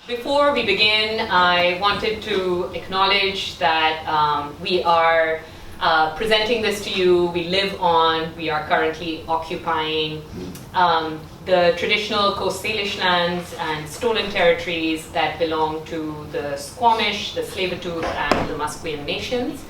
Before we begin, I wanted to acknowledge that we are presenting this to you. We live on, we are currently occupying the traditional Coast Salish lands and stolen territories that belong to the Squamish, the Tsleil-Waututh, and the Musqueam nations.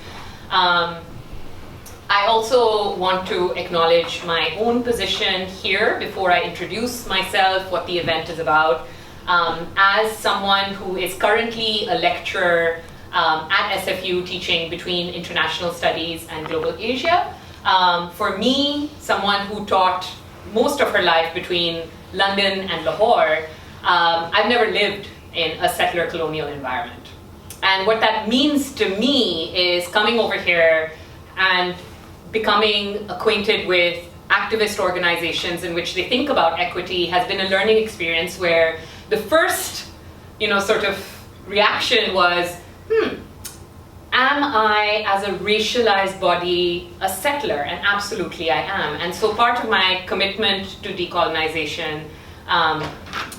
I also want to acknowledge my own position here before I introduce myself, what the event is about. As someone who is currently a lecturer at SFU teaching between international studies and global Asia, for me, someone who taught most of her life between London and Lahore, I've never lived in a settler colonial environment. And what that means to me is coming over here and becoming acquainted with activist organizations in which they think about equity has been a learning experience where the first, sort of reaction was, am I, as a racialized body, a settler? And absolutely I am. And so part of my commitment to decolonization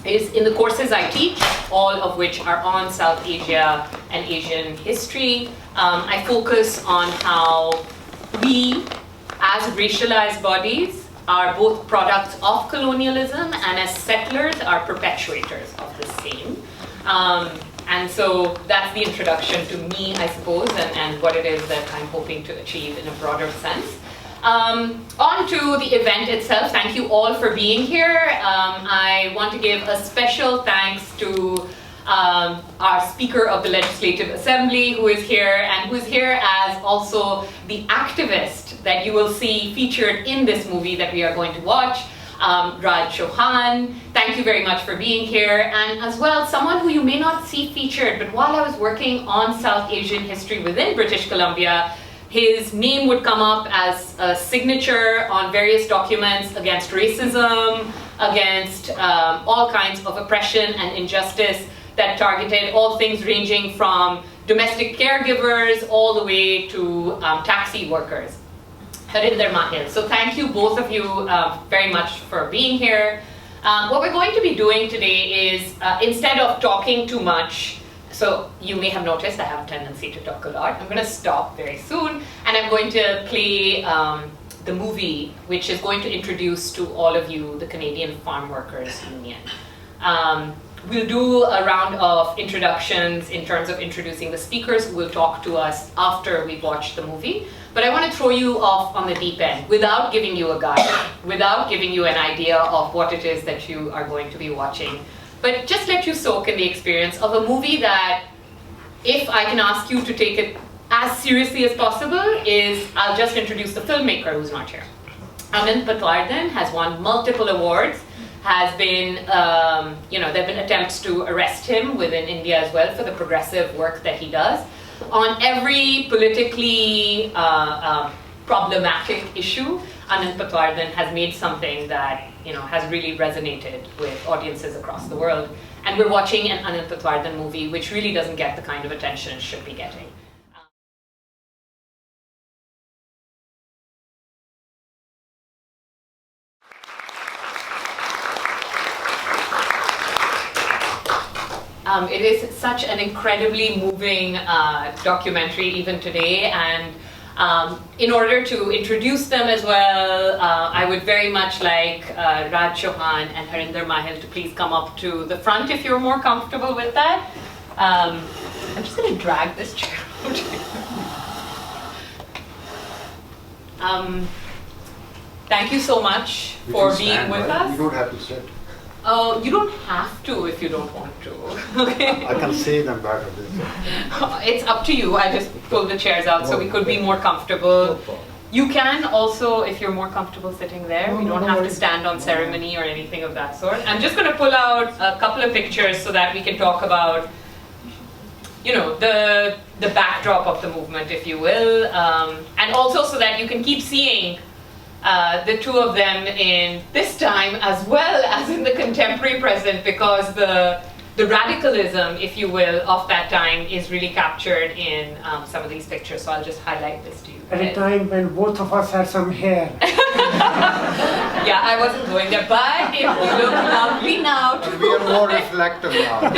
is in the courses I teach, all of which are on South Asia and Asian history. I focus on how we, as racialized bodies, are both products of colonialism and as settlers are perpetuators of the same. And so that's the introduction to me, I suppose, and what it is that I'm hoping to achieve in a broader sense. On to the event itself. Thank you all for being here. I want to give a special thanks to our Speaker of the Legislative Assembly, who is here, and who is here as also the activist that you will see featured in this movie that we are going to watch, Raj Chouhan. Thank you very much for being here. And as well, someone who you may not see featured, but while I was working on South Asian history within British Columbia, his name would come up as a signature on various documents against racism, against all kinds of oppression and injustice that targeted all things ranging from domestic caregivers all the way to taxi workers. Harinder Mahil. So thank you, both of you, very much for being here. What we're going to be doing today is, instead of talking too much, so you may have noticed I have a tendency to talk a lot. I'm going to stop very soon, and I'm going to play the movie, which is going to introduce to all of you the Canadian Farmworkers Union. We'll do a round of introductions in terms of introducing the speakers who will talk to us after we watch the movie. But I want to throw you off on the deep end without giving you a guide, without giving you an idea of what it is that you are going to be watching. But just let you soak in the experience of a movie that, if I can ask you to take it as seriously as possible, is I'll just introduce the filmmaker who's not here. Anand Patwardhan has won multiple awards. Has been, there have been attempts to arrest him within India as well for the progressive work that he does. On every politically problematic issue, Anand Patwardhan has made something that has really resonated with audiences across the world. And we're watching an Anand Patwardhan movie which really doesn't get the kind of attention it should be getting. It is such an incredibly moving documentary even today, and in order to introduce them as well, I would very much like Raj Chouhan and Harinder Mahil to please come up to the front if you're more comfortable with that. I'm just going to drag this chair out. Thank you so much for being with us. You don't have to sit. You don't have to if you don't want to. Okay. I can see them better. It's up to you. I just pulled the chairs out so we could be more comfortable. You can also, if you're more comfortable sitting there, we don't have to stand on ceremony or anything of that sort. I'm just going to pull out a couple of pictures so that we can talk about, the backdrop of the movement, if you will, and also so that you can keep seeing the two of them in this time as well as in the contemporary present, because the radicalism, if you will, of that time is really captured in some of these pictures. So I'll just highlight this to you. At a time when both of us had some hair. Yeah, I wasn't going there, but if you look lovely now too. We are more reflective now.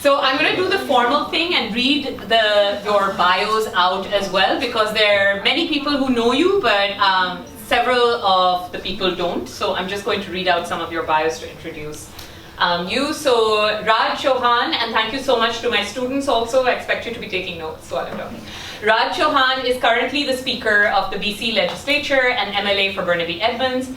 So I'm going to do the formal thing and read your bios out as well, because there are many people who know you, but several of the people don't. So I'm just going to read out some of your bios to introduce you. So Raj Chouhan, and thank you so much to my students also. I expect you to be taking notes while I'm talking. Raj Chouhan is currently the Speaker of the BC Legislature and MLA for Burnaby Edmonds.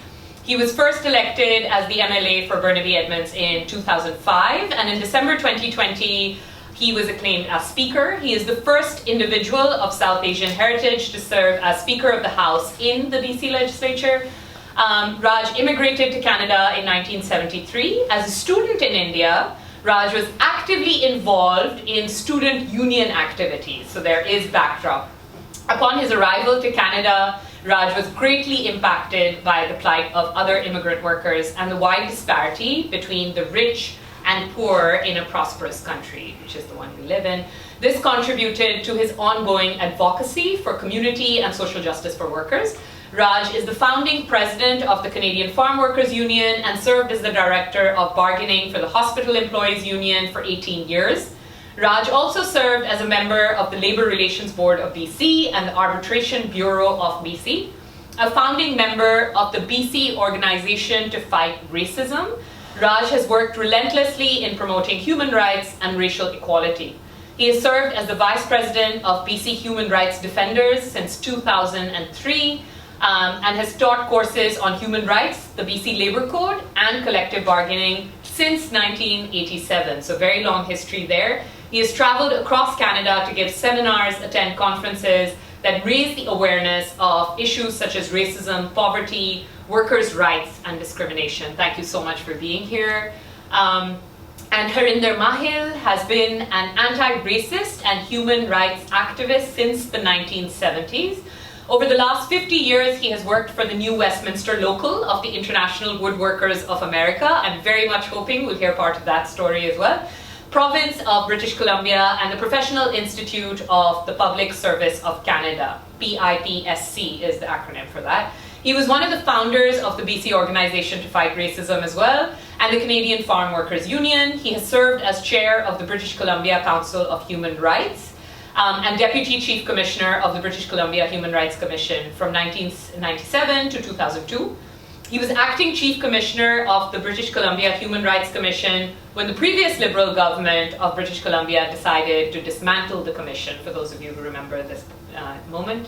He was first elected as the MLA for Burnaby Edmonds in 2005, and in December 2020, he was acclaimed as Speaker. He is the first individual of South Asian heritage to serve as Speaker of the House in the BC Legislature. Raj immigrated to Canada in 1973. As a student in India, Raj was actively involved in student union activities, so there is backdrop. Upon his arrival to Canada, Raj was greatly impacted by the plight of other immigrant workers and the wide disparity between the rich and poor in a prosperous country, which is the one we live in. This contributed to his ongoing advocacy for community and social justice for workers. Raj is the founding president of the Canadian Farmworkers Union and served as the director of bargaining for the Hospital Employees Union for 18 years. Raj also served as a member of the Labour Relations Board of BC and the Arbitration Bureau of BC, a founding member of the BC Organization to Fight Racism. Raj has worked relentlessly in promoting human rights and racial equality. He has served as the Vice President of BC Human Rights Defenders since 2003 and has taught courses on human rights, the BC Labour Code, and collective bargaining since 1987, so very long history there. He has traveled across Canada to give seminars, attend conferences that raise the awareness of issues such as racism, poverty, workers' rights, and discrimination. Thank you so much for being here. And Harinder Mahil has been an anti-racist and human rights activist since the 1970s. Over the last 50 years, he has worked for the New Westminster Local of the International Woodworkers of America. I'm very much hoping we'll hear part of that story as well. Province of British Columbia and the Professional Institute of the Public Service of Canada. PIPSC is the acronym for that. He was one of the founders of the BC Organization to Fight Racism as well, and the Canadian Farmworkers Union. He has served as chair of the British Columbia Council of Human Rights and Deputy Chief Commissioner of the British Columbia Human Rights Commission from 1997 to 2002. He was acting Chief Commissioner of the British Columbia Human Rights Commission when the previous Liberal government of British Columbia decided to dismantle the commission, for those of you who remember this moment.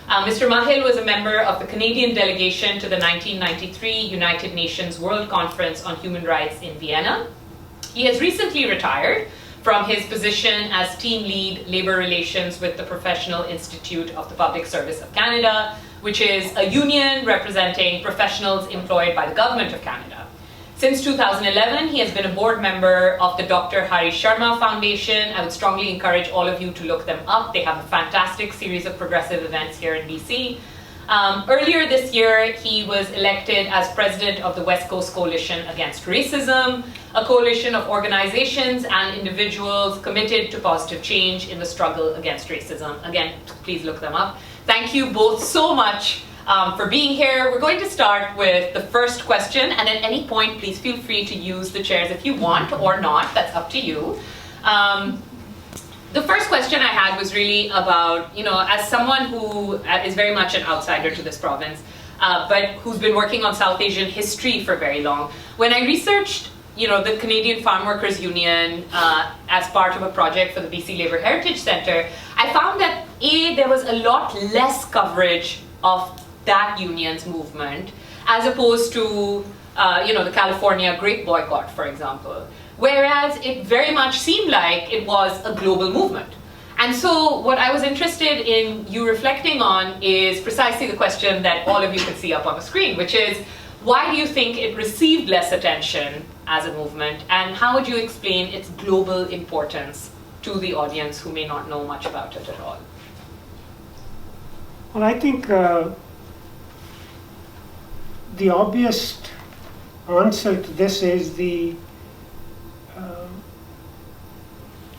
Mr. Mahil was a member of the Canadian delegation to the 1993 United Nations World Conference on Human Rights in Vienna. He has recently retired from his position as team lead labor relations with the Professional Institute of the Public Service of Canada, which is a union representing professionals employed by the Government of Canada. Since 2011, he has been a board member of the Dr. Hari Sharma Foundation. I would strongly encourage all of you to look them up. They have a fantastic series of progressive events here in BC. Earlier this year, he was elected as president of the West Coast Coalition Against Racism, a coalition of organizations and individuals committed to positive change in the struggle against racism. Again, please look them up. Thank you both so much for being here. We're going to start with the first question, and at any point, please feel free to use the chairs if you want or not. That's up to you. The first question I had was really about, as someone who is very much an outsider to this province, but who's been working on South Asian history for very long, when I researched, the Canadian Farmworkers Union as part of a project for the BC Labour Heritage Centre, I found that there was a lot less coverage of that union's movement as opposed to, the California grape boycott, for example. Whereas it very much seemed like it was a global movement. And so what I was interested in you reflecting on is precisely the question that all of you can see up on the screen, which is, why do you think it received less attention as a movement, and how would you explain its global importance to the audience who may not know much about it at all? Well, I think the obvious answer to this is the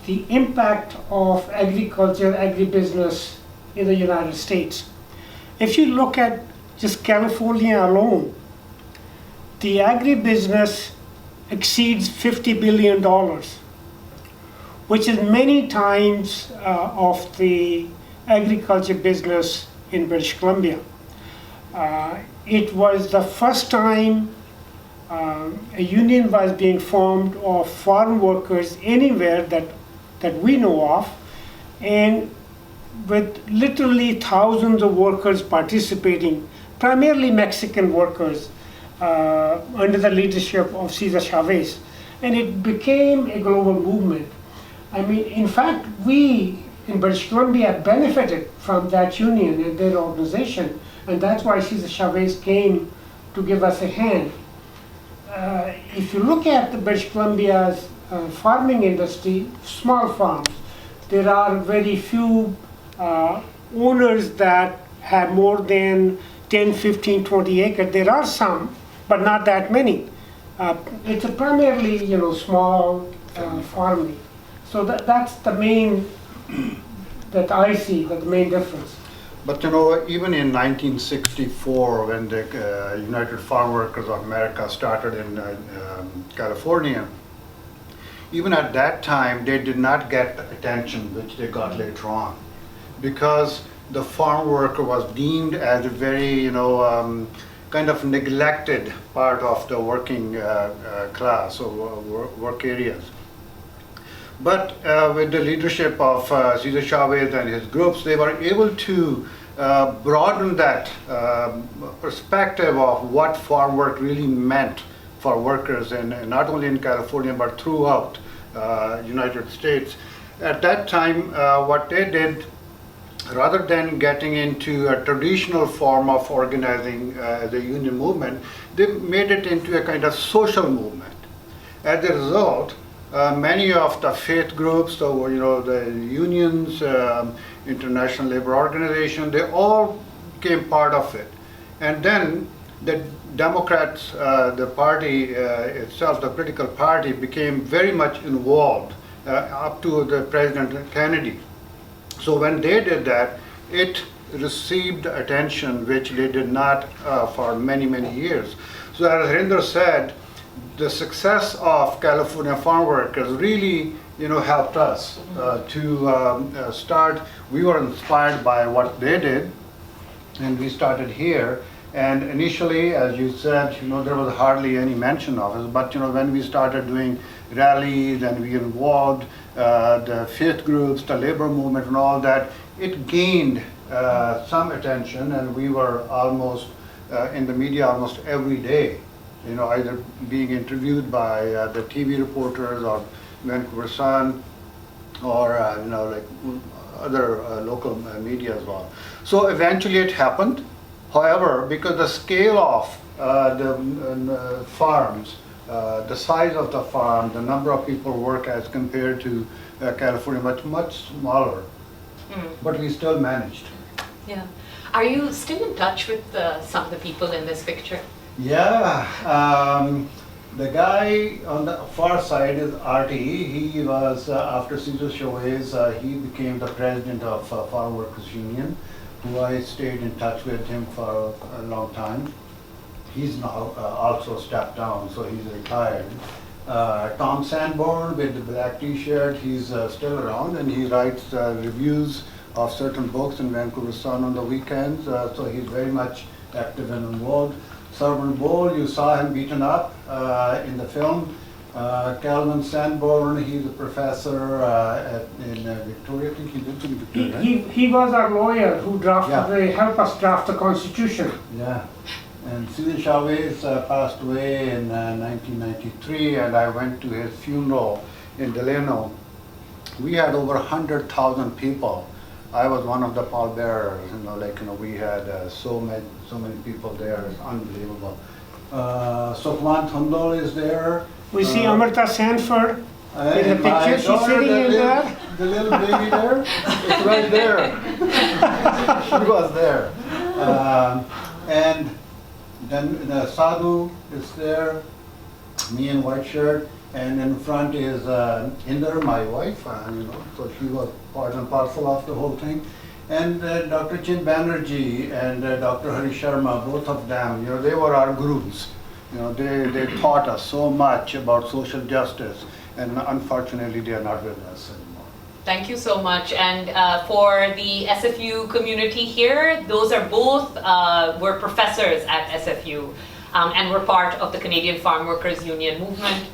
impact of agriculture, agribusiness in the United States. If you look at just California alone, the agribusiness exceeds $50 billion, which is many times of the agriculture business in British Columbia. It was the first time a union was being formed of farm workers anywhere that we know of, and with literally thousands of workers participating, primarily Mexican workers, under the leadership of Cesar Chavez. And it became a global movement. I mean, in fact, we in British Columbia benefited from that union and their organization, and that's why Cesar Chavez came to give us a hand. If you look at the British Columbia's farming industry, small farms, there are very few owners that have more than 10, 15, 20 acres. There are some, but not that many. It's a primarily, small farming. So that's the main, that I see, the main difference. But even in 1964, when the United Farmworkers of America started in California, even at that time, they did not get the attention which they got later on, because the farm worker was deemed as a very, kind of neglected part of the working class or work areas. But with the leadership of Cesar Chavez and his groups, they were able to broaden that perspective of what farm work really meant for workers, and not only in California but throughout United States. At that time, what they did, rather than getting into a traditional form of organizing the union movement, they made it into a kind of social movement. As a result, many of the faith groups, the unions, International Labor Organization, they all became part of it. And then the Democrats, the party itself, the political party, became very much involved up to the President Kennedy. So when they did that, it received attention which they did not for many, many years. So as Harinder said, the success of California farm workers really, helped us to start. We were inspired by what they did, and we started here. And initially, as you said, there was hardly any mention of it. But when we started doing rallies and we involved the faith groups, the labor movement, and all that, it gained some attention, and we were almost in the media almost every day. Either being interviewed by the TV reporters or Vancouver Sun, or like other local media as well. So eventually it happened. However, because the scale of the farms, the size of the farm, the number of people work as compared to California, much smaller, but we still managed. Yeah. Are you still in touch with some of the people in this picture? Yeah. The guy on the far side is RT. He was, after Cesar Chavez, he became the president of Farm Workers Union, who I stayed in touch with him for a long time. He's now also stepped down, so he's retired. Tom Sanborn with the black t-shirt, he's still around, and he writes reviews of certain books in Vancouver Sun on the weekends, so he's very much active and involved. Servant Bowl, you saw him beaten up in the film. Calvin Sanborn, he's a professor in Victoria. I think he lives in Victoria. He was our lawyer who helped us draft the Constitution. Yeah. And Cesar Chavez passed away in 1993, and I went to his funeral in Delano. We had over 100,000 people. I was one of the pallbearers. We had so many people there. It's unbelievable. Soplan Thundol is there. We see Amrita Sanford in the picture. She's sitting in there. The little baby there. It's right there. She was there. And then the Sadhu is there, me in white shirt, and in front is Inder, my wife, so she was part and parcel of the whole thing. And Dr. Chin Banerjee and Dr. Hari Sharma, both of them, they were our gurus. They taught us so much about social justice, and unfortunately they are not with us anymore. Thank you so much. And for the SFU community here, those are both were professors at SFU and were part of the Canadian Farmworkers Union movement,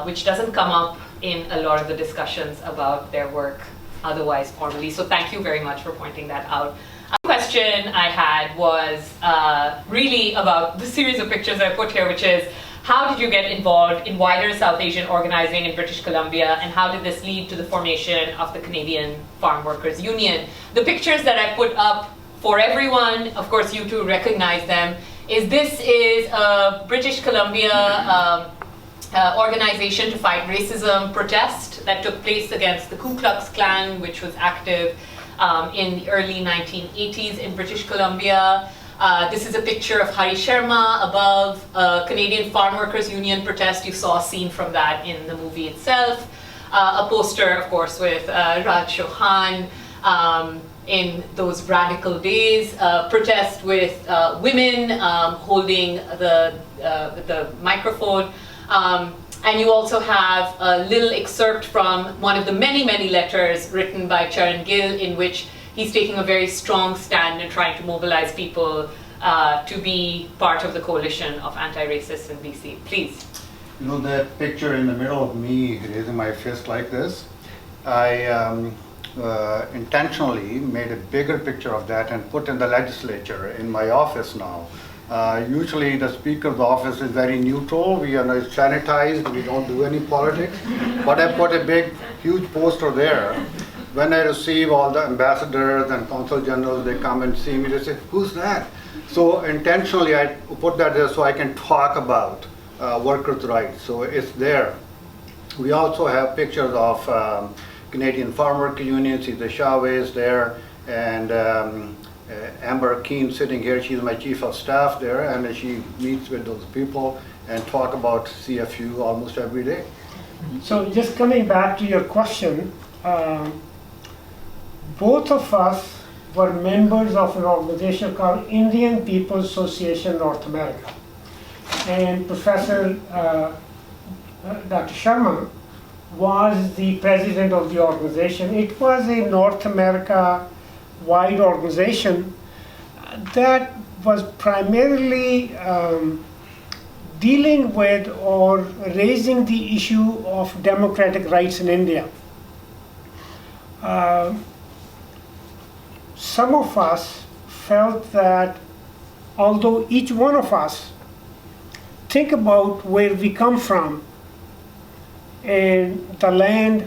which doesn't come up in a lot of the discussions about their work otherwise formally. So thank you very much for pointing that out. The question I had was really about the series of pictures I put here, which is, how did you get involved in wider South Asian organizing in British Columbia, and how did this lead to the formation of the Canadian Farmworkers Union? The pictures that I put up for everyone, of course you two recognize them, this is a British Columbia organization to fight racism protest that took place against the Ku Klux Klan, which was active in the early 1980s in British Columbia. This is a picture of Hari Sharma above a Canadian Farmworkers Union protest. You saw a scene from that in the movie itself. A poster, of course, with Raj Chouhan in those radical days. Protest with women holding the microphone. And you also have a little excerpt from one of the many, many letters written by Charan Gill, in which he's taking a very strong stand and trying to mobilize people to be part of the coalition of anti-racists in BC. Please. That picture in the middle of me raising my fist like this, I intentionally made a bigger picture of that and put in the legislature in my office now. Usually the Speaker's office is very neutral, we are not sanitized, we don't do any politics, but I put a big, huge poster there. When I receive all the ambassadors and consul generals, they come and see me, they say, who's that? So intentionally I put that there so I can talk about workers' rights, so it's there. We also have pictures of Canadian Farmworkers Union, Sita Chavez there, and Amber Keane sitting here, she's my chief of staff there, and she meets with those people and talk about CFU almost every day. So just coming back to your question, both of us were members of an organization called Indian People's Association North America. And Professor Dr. Sharma was the president of the organization. It was a North America wide organization that was primarily dealing with or raising the issue of democratic rights in India. Some of us felt that although each one of us think about where we come from and the land,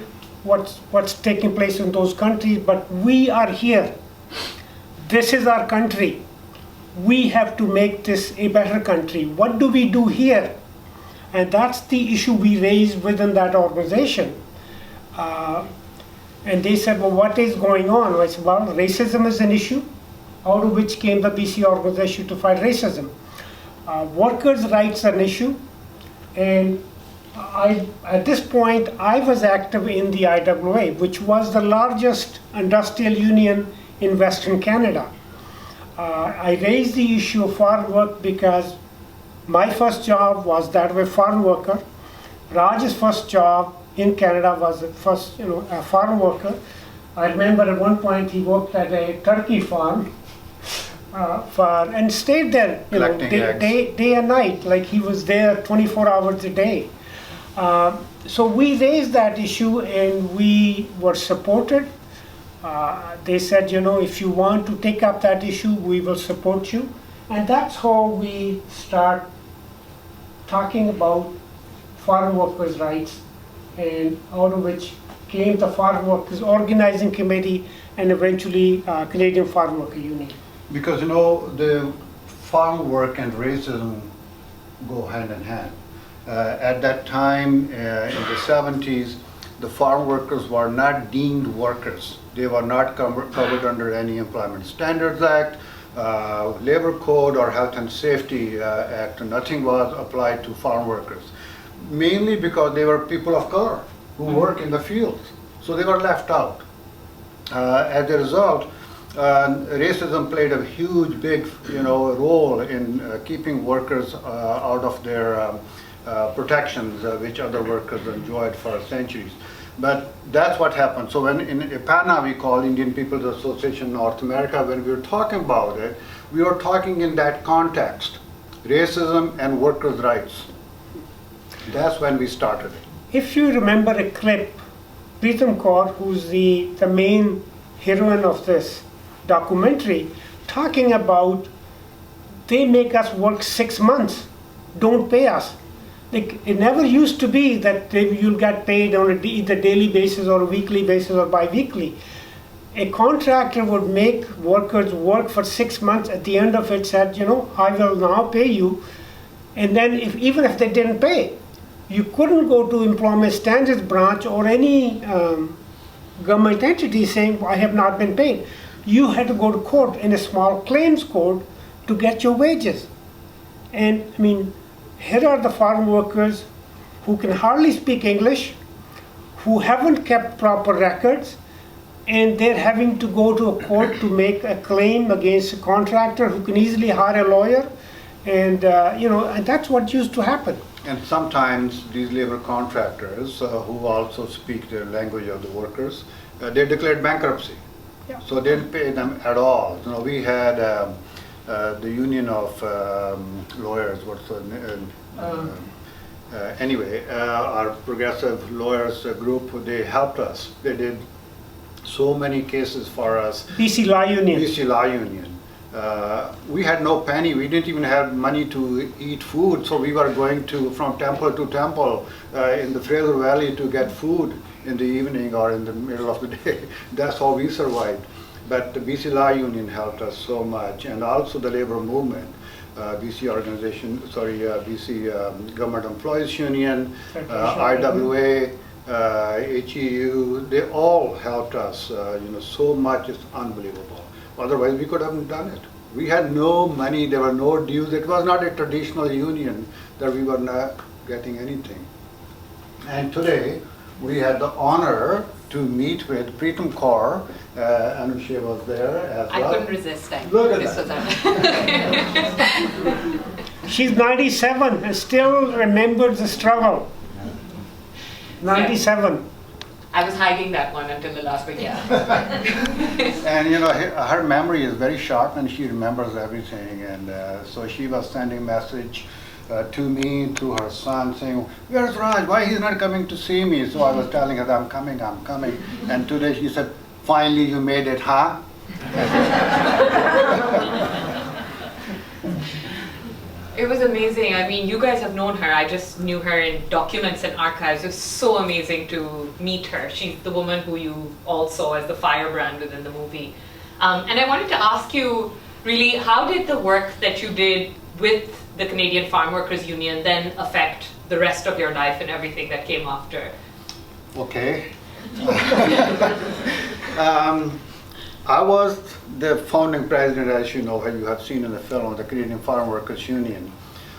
what's taking place in those countries, but we are here. This is our country. We have to make this a better country. What do we do here? And that's the issue we raised within that organization. And they said, well, what is going on? I said, well, racism is an issue, out of which came the BC organization to fight racism. Workers' rights are an issue. And at this point, I was active in the IWA, which was the largest industrial union in Western Canada. I raised the issue of farm work because my first job was that of a farm worker. Raj's first job in Canada was a farm worker. I remember at one point he worked at a turkey farm and stayed there day and night, like he was there 24 hours a day. So we raised that issue and we were supported. They said, if you want to take up that issue, we will support you. And that's how we start talking about farm workers' rights, and out of which came the Farm Workers Organizing Committee and eventually Canadian Farmworkers Union. Because the farm work and racism go hand in hand. At that time, in the 70s, the farm workers were not deemed workers. They were not covered under any Employment Standards Act, Labor Code, or Health and Safety Act. Nothing was applied to farm workers, mainly because they were people of color who work in the fields. So they were left out. As a result, Racism played a huge, big, role in keeping workers out of their protections, which other workers enjoyed for centuries. But that's what happened. So when in IPANA, we call Indian People's Association North America, when we were talking about it, we were talking in that context, racism and workers' rights. That's when we started it. If you remember a clip, Pritam Kaur, who's the main heroine of this documentary, talking about they make us work 6 months, don't pay us. Like, it never used to be that you'll get paid on either daily basis or a weekly basis or bi-weekly. A contractor would make workers work for 6 months. At the end of it said, I will now pay you. And then even if they didn't pay, you couldn't go to Employment Standards Branch or any government entity saying, I have not been paid. You had to go to court in a small claims court to get your wages. And I mean, here are the farm workers who can hardly speak English, who haven't kept proper records, and they're having to go to a court to make a claim against a contractor who can easily hire a lawyer. And, and that's what used to happen. And sometimes these labor contractors who also speak the language of the workers, they declared bankruptcy. Yeah. So they didn't pay them at all. We had the union of lawyers, what's the name? Anyway, our progressive lawyers group, they helped us. They did so many cases for us. BC Law Union. BC Law Union. We had no penny. We didn't even have money to eat food, so we were going from temple to temple in the Fraser Valley to get food in the evening or in the middle of the day. That's how we survived. But the BC Law Union helped us so much, and also the labor movement. BC Government Employees Union, IWA, HEU, they all helped us, so much. It's unbelievable. Otherwise, we could have done it. We had no money, there were no dues. It was not a traditional union that we were not getting anything. And today, we had the honor to meet with Pritam Kaur. Anusha was there as well. I couldn't resist. Look at that. She's 97 and still remembers the struggle. 97. I was hiding that one until the last week, yeah. And her memory is very sharp and she remembers everything. And so she was sending a message to me, to her son, saying, "Where's Raj? Why he's not coming to see me?" So I was telling her, I'm coming. And today she said, "Finally you made it, huh?" It was amazing. I mean, you guys have known her. I just knew her in documents and archives. It was so amazing to meet her. She's the woman who you all saw as the firebrand within the movie. And I wanted to ask you, really, how did the work that you did with the Canadian Farmworkers Union then affect the rest of your life and everything that came after? Okay. I was the founding president, as you know, you have seen in the film, of the Canadian Farmworkers Union.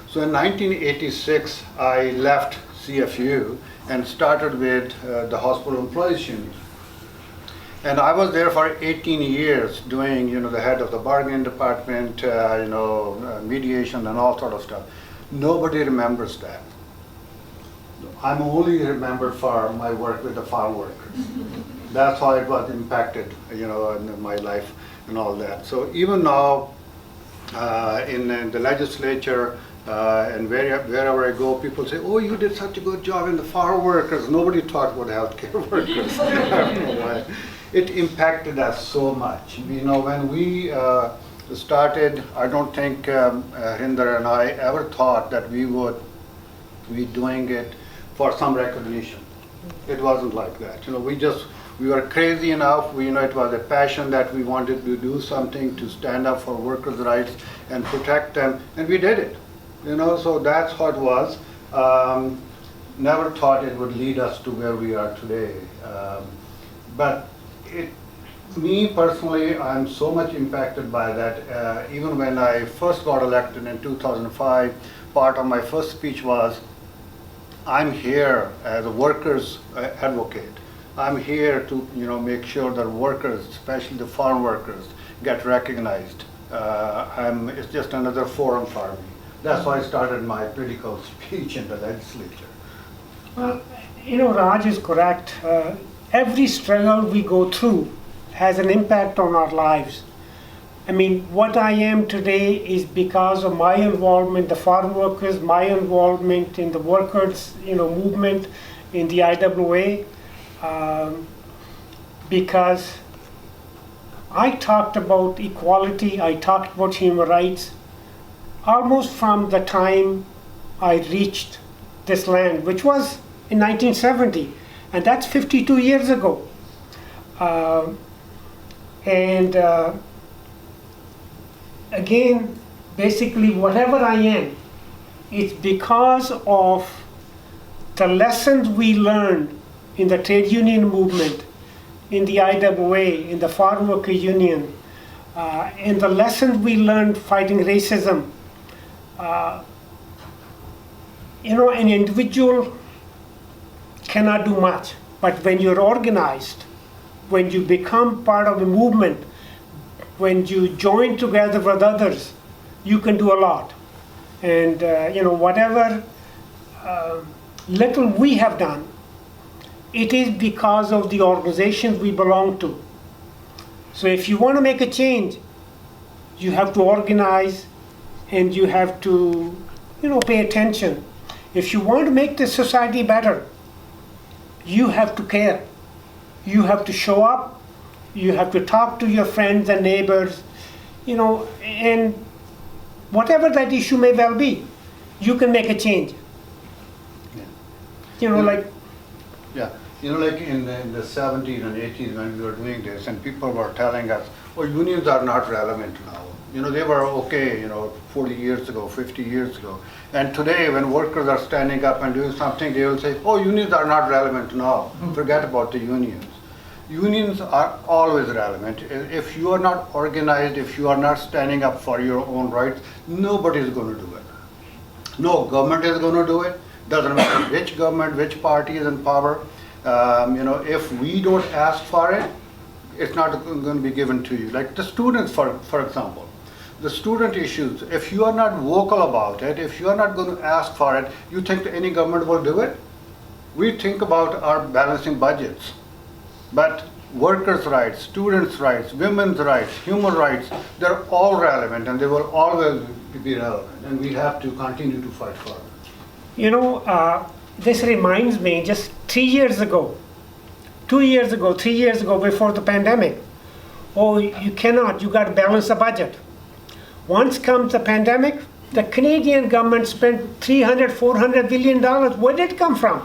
So in 1986, I left CFU and started with the Hospital Employees Union. And I was there for 18 years doing, the head of the bargaining department, mediation and all sort of stuff. Nobody remembers that. I'm only remembered for my work with the farm workers. That's how it was impacted, in my life and all that. So even now, in the legislature and wherever I go, people say, "Oh, you did such a good job in the farm workers." Nobody talked about healthcare workers. I don't know why. It impacted us so much. When we started, I don't think Harinder and I ever thought that we would be doing it for some recognition. It wasn't like that. We were crazy enough. It was a passion that we wanted to do something to stand up for workers' rights and protect them, and we did it. So that's how it was. Never thought it would lead us to where we are today. But me personally, I'm so much impacted by that. Even when I first got elected in 2005, part of my first speech was, I'm here as a workers' advocate. I'm here to make sure that workers, especially the farm workers, get recognized. It's just another forum for me. That's why I started my political speech in the legislature. Well, Raj is correct. Every struggle we go through has an impact on our lives. I mean, what I am today is because of my involvement, the farm workers, my involvement in the workers, movement in the IWA, because I talked about equality, I talked about human rights, almost from the time I reached this land, which was in 1970, and that's 52 years ago. Again, basically, whatever I am, it's because of the lessons we learned in the trade union movement, in the IWA, in the Farmworkers Union, and the lessons we learned fighting racism. An individual cannot do much, but when you're organized, when you become part of a movement, when you join together with others, you can do a lot. And whatever little we have done, it is because of the organizations we belong to. So if you want to make a change, you have to organize and you have to, pay attention. If you want to make this society better, you have to care. You have to show up. You have to talk to your friends and neighbors, and whatever that issue may well be, you can make a change. Yeah. Like. Yeah, like in the 70s and 80s when we were doing this, and people were telling us, oh, unions are not relevant now. They were okay, 40 years ago, 50 years ago. And today, when workers are standing up and doing something, they will say, oh, unions are not relevant now. Forget about the unions. Unions are always relevant. If you are not organized, if you are not standing up for your own rights, nobody is going to do it. No government is going to do it. Doesn't matter which government, which party is in power. If we don't ask for it, it's not going to be given to you. Like the students, for example. The student issues, if you are not vocal about it, if you are not going to ask for it, you think that any government will do it? We think about our balancing budgets. But workers' rights, students' rights, women's rights, human rights, they're all relevant and they will always be relevant, and we have to continue to fight for them. This reminds me, just 3 years ago, 2 years ago, 3 years ago, before the pandemic, you got to balance the budget. Once comes the pandemic, the Canadian government spent $300, $400 billion. Where did it come from?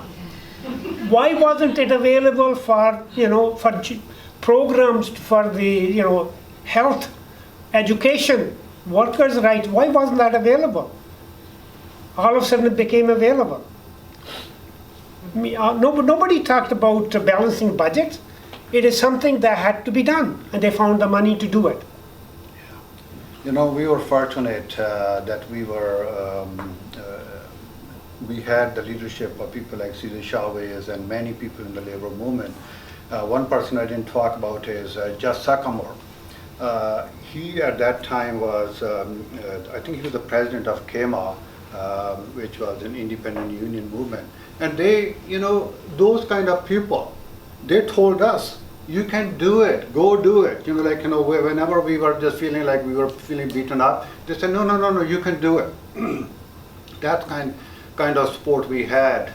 Why wasn't it available for programs for the health, education, workers' rights? Why wasn't that available? All of a sudden it became available. Nobody talked about balancing budgets. It is something that had to be done, and they found the money to do it. We were fortunate that we had the leadership of people like Cesar Chavez and many people in the labor movement. One person I didn't talk about is Just Sakamore. He at that time was, I think he was the president of KEMA, which was an independent union movement. And they, those kind of people, they told us, you can do it, go do it. Whenever we were just feeling like we were feeling beaten up, they said, no, you can do it. That kind of support we had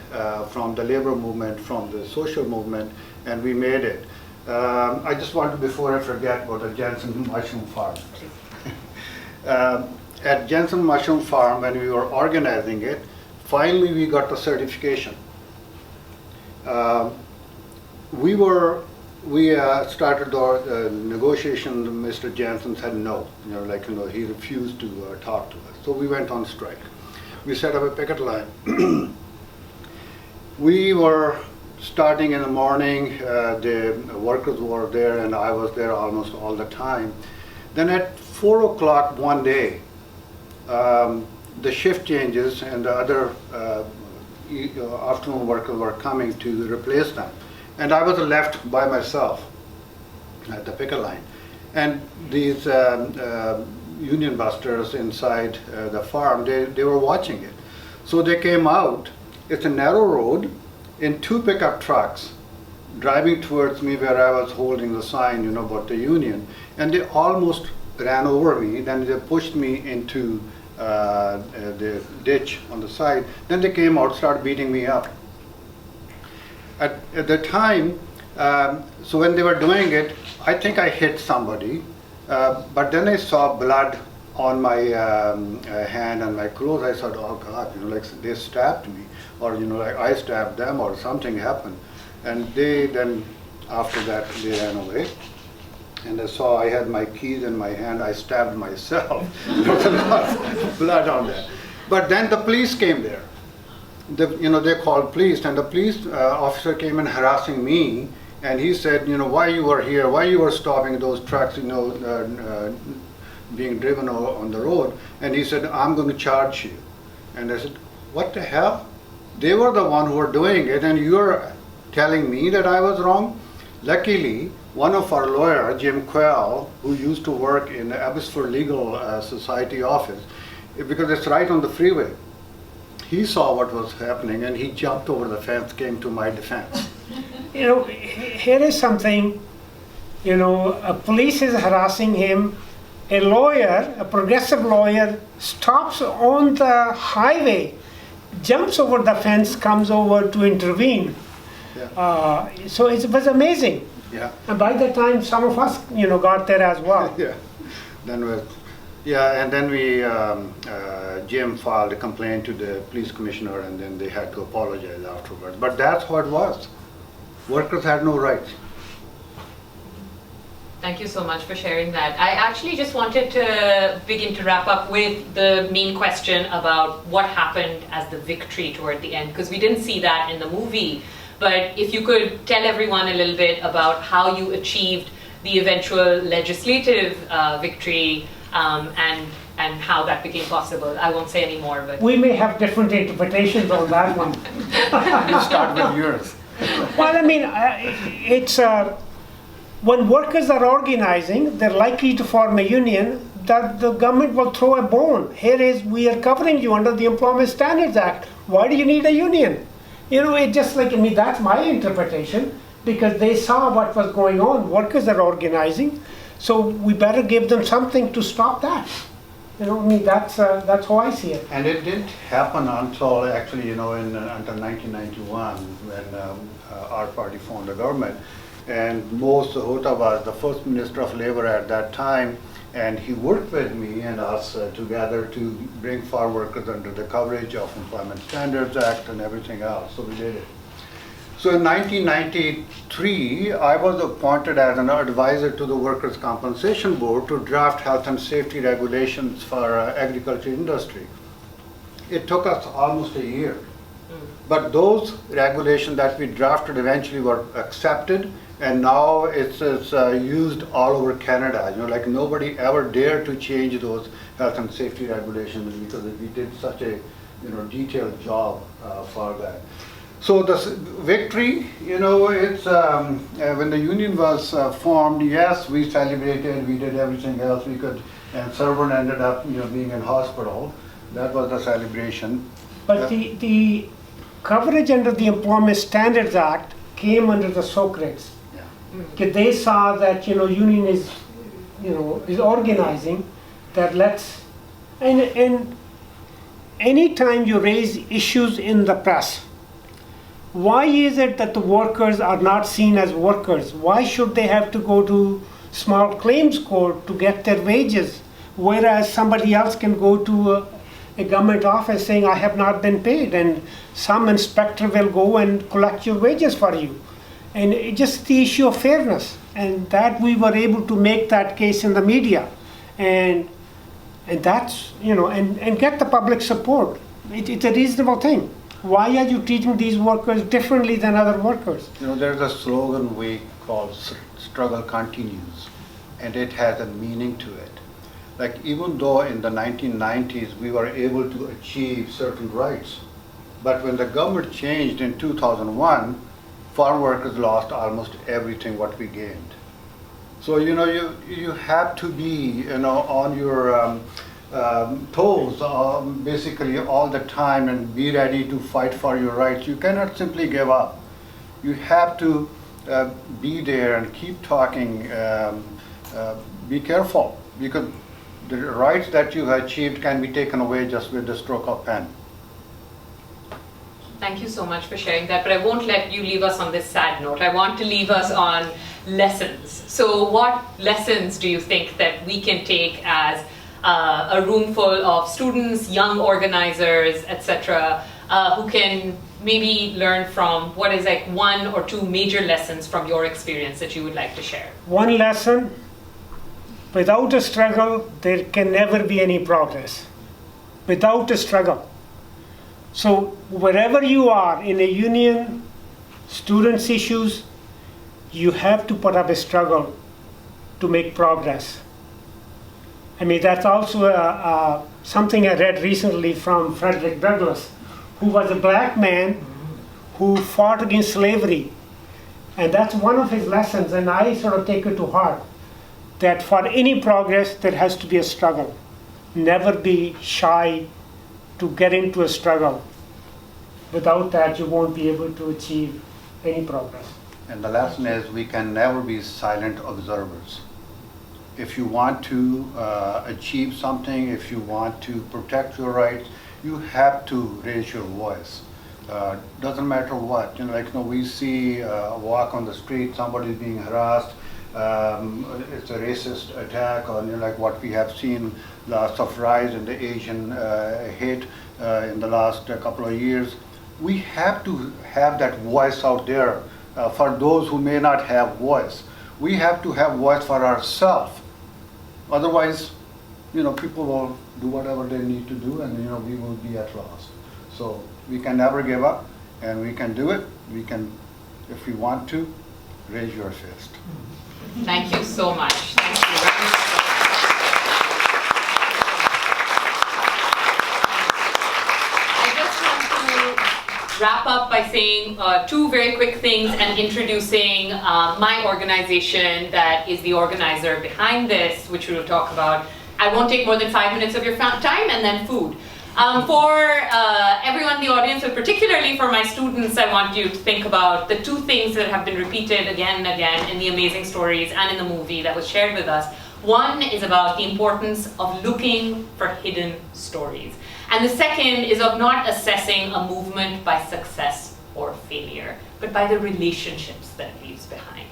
from the labor movement, from the social movement, and we made it. I just want to, before I forget, about the Jensen Mushroom Farm. At Jensen Mushroom Farm, when we were organizing it, finally we got the certification. We started the negotiation. Mr. Jensen said no. He refused to talk to us. So we went on strike. We set up a picket line. We were starting in the morning. The workers were there, and I was there almost all the time. Then at 4 o'clock one day, the shift changes, and the other afternoon workers were coming to replace them. And I was left by myself at the picket line. And these union busters inside the farm, they were watching it. So they came out. It's a narrow road in 2 pickup trucks driving towards me where I was holding the sign, about the union. And they almost ran over me. Then they pushed me into the ditch on the side. Then they came out, started beating me up. At the time, so when they were doing it, I think I hit somebody, but then I saw blood on my hand and my clothes. I thought, oh God, like they stabbed me, or like I stabbed them, or something happened. And then after that they ran away. And I saw I had my keys in my hand. I stabbed myself. There was a lot of blood on that. But then the police came there. They called police, and the police officer came in harassing me, and he said, why you were here, why you were stopping those trucks, being driven on the road. And he said, I'm going to charge you. And I said, what the hell? They were the one who were doing it, and you're telling me that I was wrong? Luckily, one of our lawyers, Jim Quell, who used to work in the Abbotsford Legal Society office, because it's right on the freeway, he saw what was happening and he jumped over the fence, came to my defense. Here is something, a police is harassing him, a lawyer, a progressive lawyer, stops on the highway, jumps over the fence, comes over to intervene. Yeah. So it was amazing. Yeah. And by that time, some of us, got there as well. Yeah. And then Jim filed a complaint to the police commissioner, and then they had to apologize afterwards. But that's how it was. Workers had no rights. Thank you so much for sharing that. I actually just wanted to begin to wrap up with the main question about what happened as the victory toward the end, because we didn't see that in the movie. But if you could tell everyone a little bit about how you achieved the eventual legislative victory and how that became possible. I won't say any more, but we may have different interpretations on that one. You start with yours. Well, I mean, it's when workers are organizing, they're likely to form a union. That the government will throw a bone. Here is, we are covering you under the Employment Standards Act. Why do you need a union? It's just like, that's my interpretation, because they saw what was going on. Workers are organizing, so we better give them something to stop that. That's how I see it. And it didn't happen until actually, until 1991, when our party formed the government. And Mo Sahota was the first Minister of Labor at that time, and he worked with me and us together to bring farm workers under the coverage of Employment Standards Act and everything else. So we did it. So in 1993, I was appointed as an advisor to the Workers' Compensation Board to draft health and safety regulations for agriculture industry. It took us almost a year. But those regulations that we drafted eventually were accepted, and now it's used all over Canada. Like nobody ever dared to change those health and safety regulations because we did such a detailed job for that. So the victory, it's when the union was formed. Yes, we celebrated. We did everything else we could, and Servan ended up being in hospital. That was the celebration. But the coverage under the Employment Standards Act came under the Socrates. Yeah. They saw that union is organizing, that and anytime you raise issues in the press, why is it that the workers are not seen as workers? Why should they have to go to small claims court to get their wages, whereas somebody else can go to a government office saying, I have not been paid, and some inspector will go and collect your wages for you. And it's just the issue of fairness, and that we were able to make that case in the media, and that's, and get the public support. It's a reasonable thing. Why are you treating these workers differently than other workers? There's a slogan we call struggle continues, and it has a meaning to it. Like even though in the 1990s we were able to achieve certain rights, but when the government changed in 2001, farm workers lost almost everything what we gained. So you have to be on your toes basically all the time and be ready to fight for your rights. You cannot simply give up. You have to be there and keep talking. Be careful, because the rights that you have achieved can be taken away just with the stroke of pen. Thank you so much for sharing that, but I won't let you leave us on this sad note. I want to leave us on lessons. So what lessons do you think that we can take as a room full of students, young organizers, etc., who can maybe learn from what is like one or two major lessons from your experience that you would like to share? One lesson: without a struggle, there can never be any progress. Without a struggle. So wherever you are in a union, students' issues, you have to put up a struggle to make progress. I mean, that's also something I read recently from Frederick Douglass, who was a black man who fought against slavery. And that's one of his lessons, and I sort of take it to heart, that for any progress, there has to be a struggle. Never be shy to get into a struggle. Without that, you won't be able to achieve any progress. And the lesson is, we can never be silent observers. If you want to achieve something, if you want to protect your rights, you have to raise your voice. Doesn't matter what. We see a walk on the street, somebody is being harassed, it's a racist attack, or like what we have seen, lots of rise in the Asian hate in the last couple of years. We have to have that voice out there for those who may not have voice. We have to have voice for ourselves. Otherwise, people will do whatever they need to do, and we will be at loss. So we can never give up, and we can do it. We can, if we want to, raise your fist. Thank you so much. Thank you very much. Wrap up by saying two very quick things and introducing my organization that is the organizer behind this, which we will talk about. I won't take more than 5 minutes of your time, and then food. For everyone in the audience, but particularly for my students, I want you to think about the two things that have been repeated again and again in the amazing stories and in the movie that was shared with us. One is about the importance of looking for hidden stories. And the second is of not assessing a movement by success or failure, but by the relationships that it leaves behind.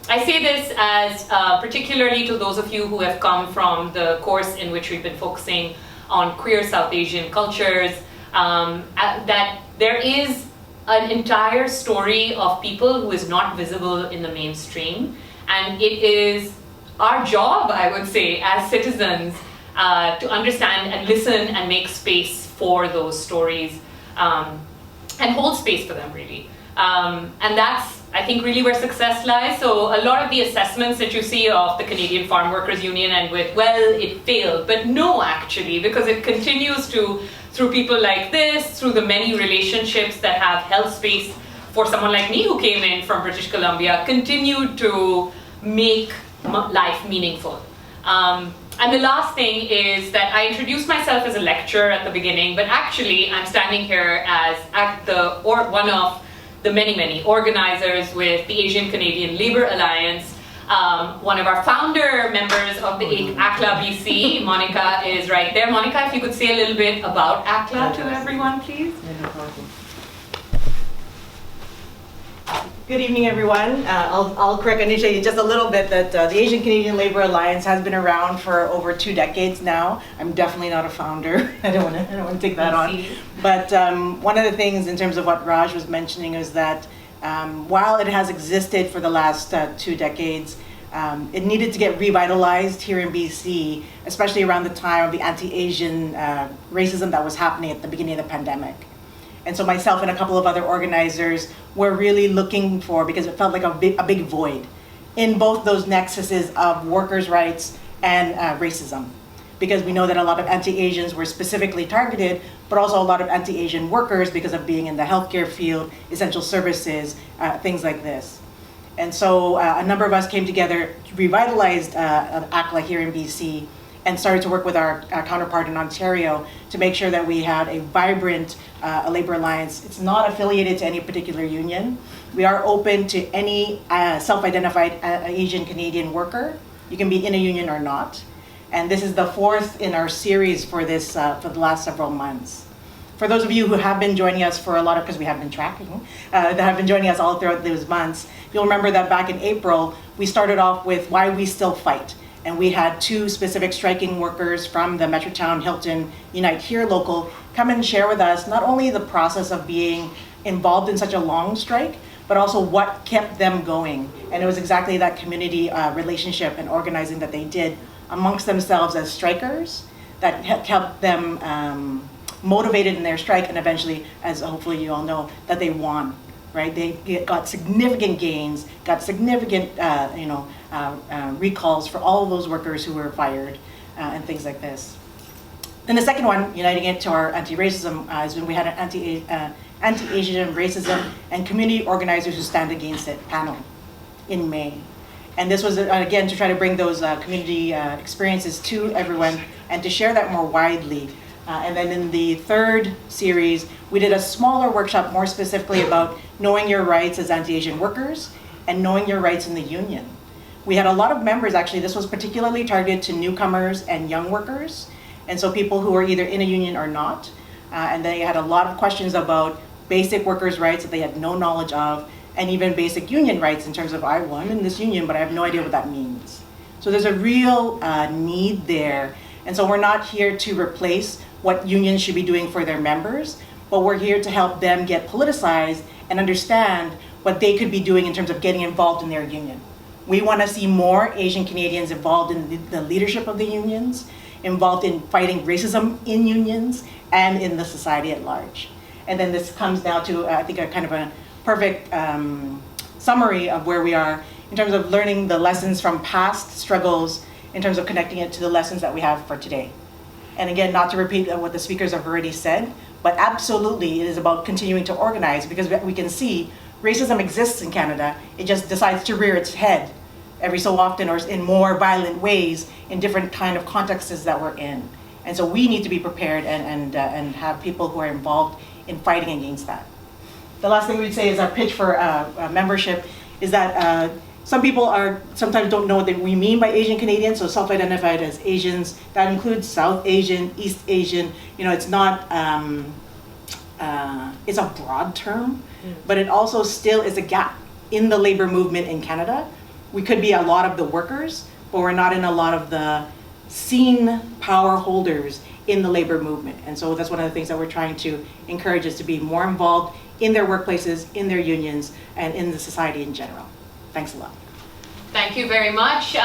I say this as particularly to those of you who have come from the course in which we've been focusing on queer South Asian cultures, that there is an entire story of people who is not visible in the mainstream, and it is our job, I would say, as citizens, to understand and listen and make space for those stories, and hold space for them, really. And that's, I think, really where success lies. So a lot of the assessments that you see of the Canadian Farmworkers Union and with, well, it failed, but no, actually, because it continues to, through people like this, through the many relationships that have held space for someone like me who came in from British Columbia, continue to make life meaningful. And the last thing is that I introduced myself as a lecturer at the beginning, but actually I'm standing here as one of the many organizers with the Asian Canadian Labour Alliance. One of our founder members of the ACLA BC, Monica, is right there. Monica, if you could say a little bit about ACLA to everyone, please. Good evening, everyone. I'll correct Anisha just a little bit that the Asian Canadian Labour Alliance has been around for over 2 decades now. I'm definitely not a founder. I don't want to take that on. But one of the things in terms of what Raj was mentioning is that while it has existed for the last 2 decades, it needed to get revitalized here in BC, especially around the time of the anti-Asian racism that was happening at the beginning of the pandemic. And so myself and a couple of other organizers were really looking for, because it felt like a big void in both those nexuses of workers' rights and racism. Because we know that a lot of anti-Asians were specifically targeted, but also a lot of anti-Asian workers because of being in the healthcare field, essential services, things like this. And so a number of us came together, revitalized ACLA here in BC, and started to work with our counterpart in Ontario to make sure that we had a vibrant labor alliance. It's not affiliated to any particular union. We are open to any self-identified Asian Canadian worker. You can be in a union or not. And this is the fourth in our series for this for the last several months. For those of you who have been joining us for a lot of, because we have been tracking, that have been joining us all throughout those months, you'll remember that back in April, we started off with why we still fight. And we had two specific striking workers from the Metrotown Hilton Unite Here local come and share with us not only the process of being involved in such a long strike, but also what kept them going. And it was exactly that community relationship and organizing that they did amongst themselves as strikers that helped them motivated in their strike, and eventually, as hopefully you all know, that they won. Right? They got significant gains, got significant recalls for all of those workers who were fired and things like this. Then the second one, uniting it to our anti-racism, is when we had an anti-Asian racism and community organizers who stand against it panel in May. And this was, again, to try to bring those community experiences to everyone and to share that more widely. And then in the third series, we did a smaller workshop more specifically about knowing your rights as anti-Asian workers and knowing your rights in the union. We had a lot of members, actually. This was particularly targeted to newcomers and young workers, and so people who are either in a union or not. And they had a lot of questions about basic workers' rights that they had no knowledge of, and even basic union rights in terms of, I'm in this union, but I have no idea what that means. So there's a real need there. And so we're not here to replace what unions should be doing for their members, but we're here to help them get politicized and understand what they could be doing in terms of getting involved in their union. We want to see more Asian Canadians involved in the leadership of the unions, involved in fighting racism in unions, and in the society at large. And then this comes now to, I think, a kind of a perfect summary of where we are in terms of learning the lessons from past struggles, in terms of connecting it to the lessons that we have for today. And again, not to repeat what the speakers have already said, but absolutely it is about continuing to organize, because we can see racism exists in Canada. It just decides to rear its head every so often, or in more violent ways in different kind of contexts that we're in. And so we need to be prepared and have people who are involved in fighting against that. The last thing we'd say is our pitch for membership is that some people sometimes don't know what we mean by Asian Canadians, so self-identified as Asians. That includes South Asian, East Asian. It's not, it's a broad term, but it also still is a gap in the labor movement in Canada. We could be a lot of the workers, but we're not in a lot of the seen power holders in the labor movement. And so that's one of the things that we're trying to encourage, is to be more involved in their workplaces, in their unions, and in the society in general. Thanks a lot. Thank you very much.